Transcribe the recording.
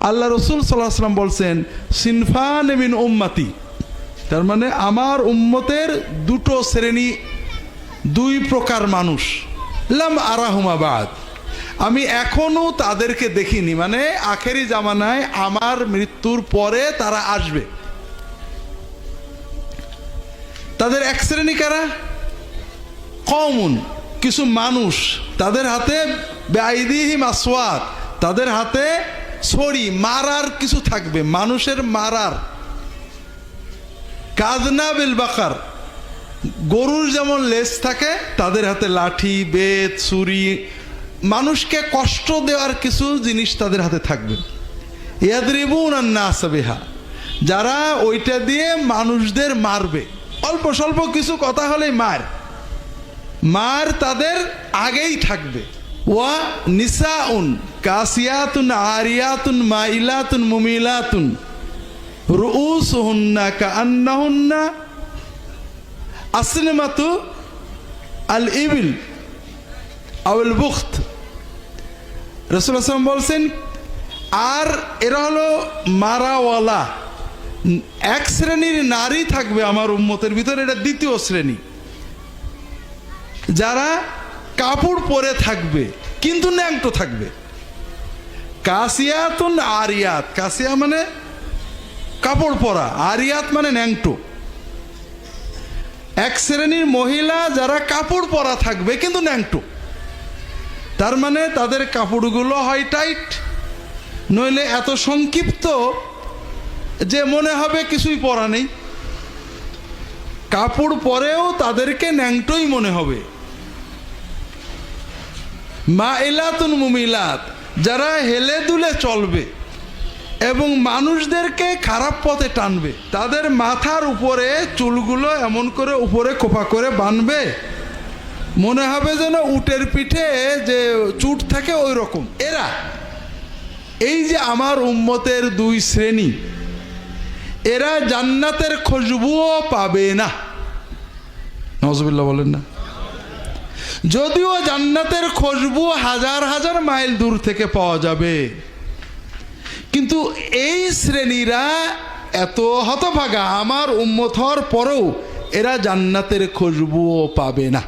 আল্লাহ রসুল সাল্লাল্লাহু আলাইহি ওয়াসাল্লাম বলছেন সিনফান মিন উম্মতি, তার মানে আমার উম্মতের দুটো শ্রেণী, দুই প্রকার মানুষ, লাম আরাহুমা বাদ, আমি এখনো তাদেরকে দেখিনি, মানে আখেরি জামানায় আমার মৃত্যুর পরে তারা আসবে। তাদের এক শ্রেণী কারা? কওমুন, কিছু মানুষ, তাদের হাতে বেআইদিহিম আসওয়াত, তাদের হাতে ছড়ি, মারার কিছু থাকবে, মানুষের মারার, কাযনা বিল বাকার, গরুর যেমন লেজ থাকে, তাদের হাতে লাঠি, বেত, ছুরি, মানুষকে কষ্ট দেওয়ার কিছু জিনিস তাদের হাতে থাকবে। ইয়াদরিবুন আন-নাস বিহা, যারা ওইটা দিয়ে মানুষদের মারবে, অল্প স্বল্প কিছু কথা হলেই মার তাদের আগেই থাকবে। ওয়া নিসাউন কাসিয়াতুন আরিয়াতুন মাইলাতুন মুমিলাতুন রুউসুহুন্না কাআন্নাহুন্না আসনিমাতু আল ইবিল আউল বুখত। রাসূলুল্লাহ সাল্লাল্লাহু আলাইহি ওয়াসাল্লাম বলছেন, আর এরা হলো মারাওয়ালা, এক শ্রেণীর নারী থাকবে আমার উম্মতের ভিতরে, এটা দ্বিতীয় শ্রেণী, যারা কাপড় পরে থাকবে কিন্তু ন্যাংটো থাকবে। কাসিয়াতুন আরিয়াত, কাসিয়া মানে কাপড় পরা, আরিয়াত মানে ন্যাংটো। এক শ্রেণীর মহিলা যারা কাপড় পরা থাকবে কিন্তু ন্যাংটো, তার মানে তাদের কাপড়গুলো হয় টাইট, নইলে এত সংক্ষিপ্ত যে মনে হবে কিছুই পরা নেই। কাপড় পরেও তাদেরকে ন্যাংটোই মনে হবে। মাইলাতুন মুমিলাত, যারা হেলে দুলে চলবে এবং মানুষদেরকে খারাপ পথে টানবে, তাদের মাথার উপরে চুলগুলো এমন করে উপরে খোপা করে বাঁধবে, মনে হবে যেন উটের পিঠে যে চুট থাকে ওই রকম। এরা, এই যে আমার উম্মতের দুই শ্রেণী, এরা জান্নাতের খুশবুও পাবে না। নাউজুবিল্লাহ বলেন না। যদিও জান্নাতের খুশবু হাজার হাজার মাইল দূর থেকে পাওয়া যাবে, কিন্তু এই শ্রেণীরা এত হতভাগা, আমার উম্মত হওয়ার পরেও এরা জান্নাতের খুশবুও পাবে না।